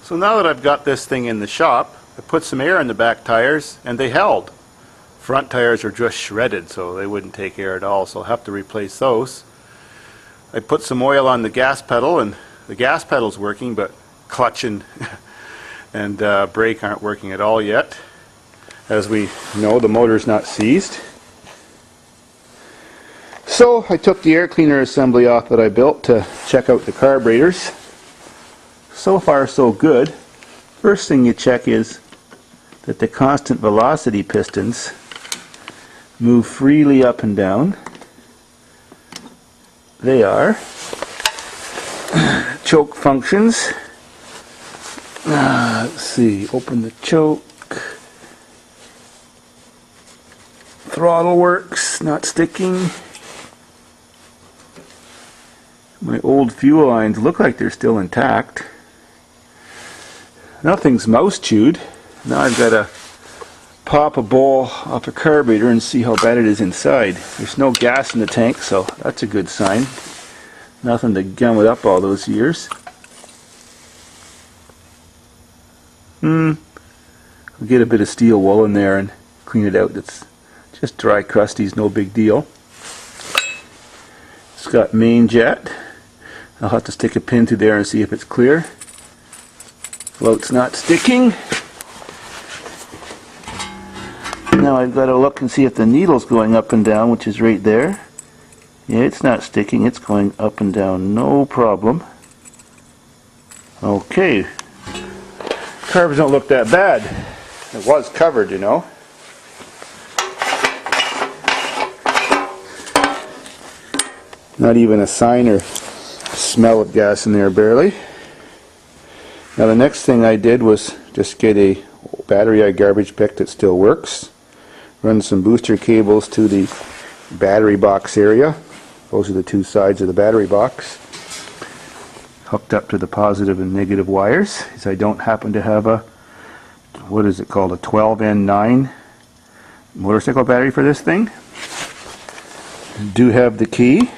So now that I've got this thing in the shop, I put some air in the back tires and they held. Front tires are just shredded, so they wouldn't take air at all, so I'll have to replace those. I put some oil on the gas pedal, and the gas pedal's working, but clutch and brake aren't working at all yet. As we know, the motor's not seized. So I took the air cleaner assembly off that I built to check out the carburetors. So far so good. First thing you check is that the constant velocity pistons move freely up and down. They are. Choke functions. Let's see, open the choke. Throttle works, not sticking. My old fuel lines look like they're still intact. Nothing's mouse chewed. Now I've got to pop a bowl off a carburetor and see how bad it is inside. There's no gas in the tank, so that's a good sign. Nothing to gum it up all those years. I'll get a bit of steel wool in there and clean it out. It's just dry crusties, no big deal. It's got main jet. I'll have to stick a pin through there and see if it's clear. Float's not sticking. Now I've got to look and see if the needle's going up and down, which is right there. Yeah, it's not sticking, it's going up and down, no problem. Okay. Carbs don't look that bad. It was covered, you know. Not even a sign or smell of gas in there, barely. Now the next thing I did was just get a battery I garbage picked that still works. Run some booster cables to the battery box area. Those are the two sides of the battery box. Hooked up to the positive and negative wires, as I don't happen to have a, what is it called, a 12N9 motorcycle battery for this thing. Do have the key.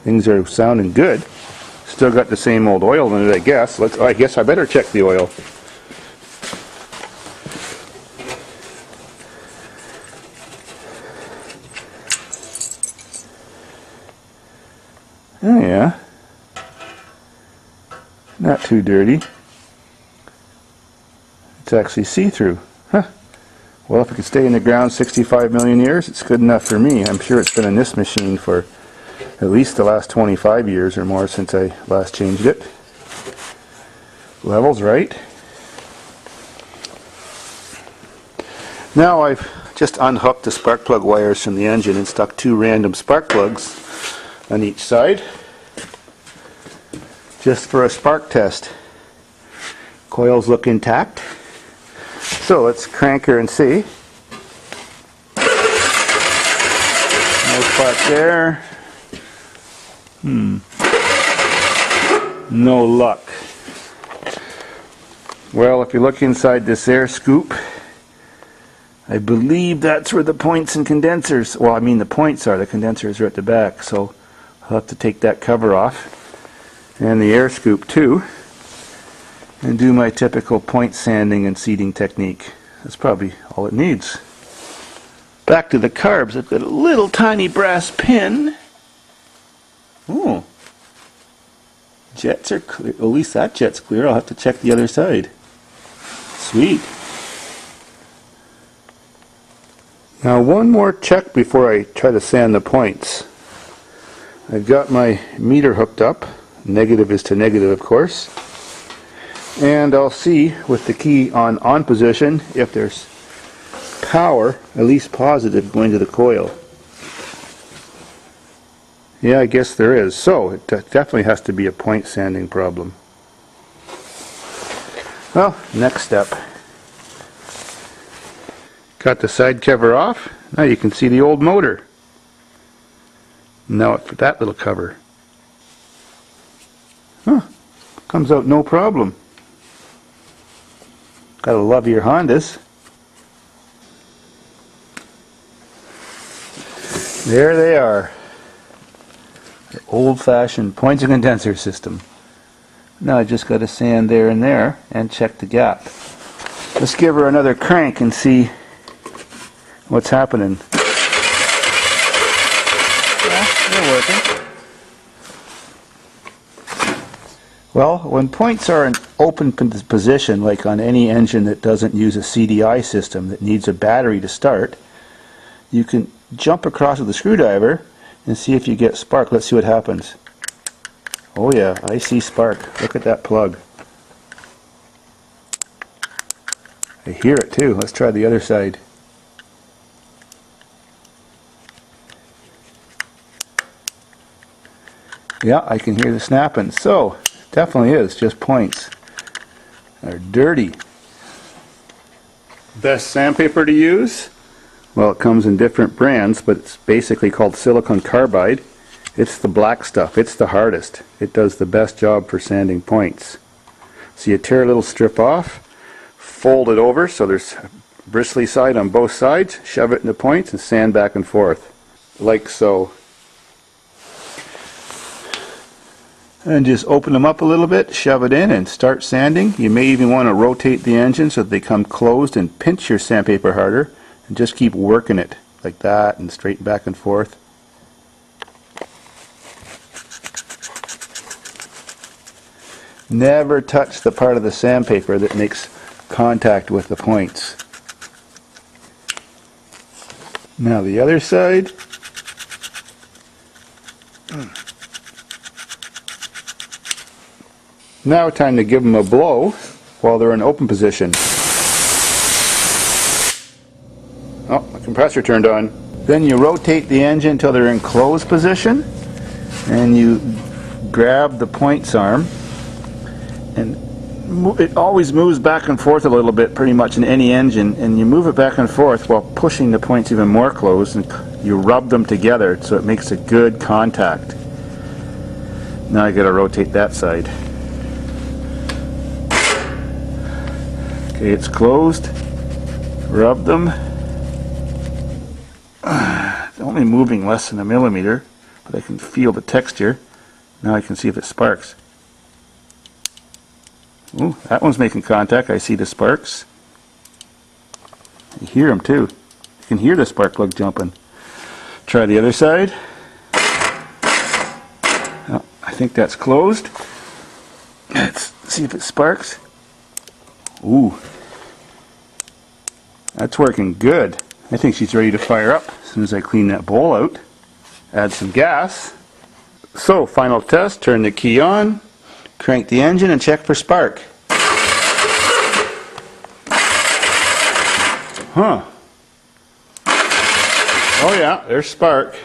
Things are sounding good. Still got the same old oil in it, I guess. I guess I better check the oil. Oh yeah. Not too dirty. It's actually see-through. Huh. Well, if it can stay in the ground 65 million years, it's good enough for me. I'm sure it's been in this machine for at least the last 25 years or more since I last changed it. Level's right. Now I've just unhooked the spark plug wires from the engine and stuck two random spark plugs on each side just for a spark test. Coils look intact. So let's crank her and see. No spark there. No luck. Well, if you look inside this air scoop, I believe that's where the points and condensers, well, I mean the points are, the condensers are at the back, so I'll have to take that cover off, and the air scoop too, and do my typical point sanding and seating technique. That's probably all it needs. Back to the carbs, I've got a little tiny brass pin. Oh, jets are clear. At least that jet's clear. I'll have to check the other side. Sweet. Now one more check before I try to sand the points. I've got my meter hooked up. Negative is to negative, of course. And I'll see with the key on position if there's power, at least positive, going to the coil. Yeah, I guess there is. So it definitely has to be a point sanding problem. Well, next step. Got the side cover off. Now you can see the old motor. Now for that little cover. Huh. Comes out no problem. Gotta love your Hondas. There they are. The old-fashioned points and condenser system. Now I just got to sand there and there and check the gap. Let's give her another crank and see what's happening. Yeah, they're working. Well, when points are in open position, like on any engine that doesn't use a CDI system that needs a battery to start, you can jump across with a screwdriver and see if you get spark. Let's see what happens. Oh yeah, I see spark. Look at that plug. I hear it too. Let's try the other side. Yeah, I can hear the snapping. So, definitely is just points. They're dirty. Best sandpaper to use? Well, it comes in different brands, but it's basically called silicon carbide. It's the black stuff. It's the hardest. It does the best job for sanding points. So you tear a little strip off, fold it over so there's a bristly side on both sides, shove it into points and sand back and forth, like so. And just open them up a little bit, shove it in and start sanding. You may even want to rotate the engine so that they come closed and pinch your sandpaper harder and just keep working it like that and straighten back and forth. Never touch the part of the sandpaper that makes contact with the points. Now the other side. Now time to give them a blow while they're in open position. Oh, the compressor turned on. Then you rotate the engine until they're in closed position and you grab the points arm, and it always moves back and forth a little bit pretty much in any engine, and you move it back and forth while pushing the points even more close, and you rub them together so it makes a good contact. Now I got to rotate that side. Okay, it's closed. Rub them. It's only moving less than a millimeter, but I can feel the texture. Now I can see if it sparks. Ooh, that one's making contact. I see the sparks. You hear them too. You can hear the spark plug jumping. Try the other side. Oh, I think that's closed. Let's see if it sparks. Ooh, that's working good. I think she's ready to fire up as soon as I clean that bowl out. Add some gas. So, final test. Turn the key on. Crank the engine and check for spark. Huh. Oh yeah, there's spark.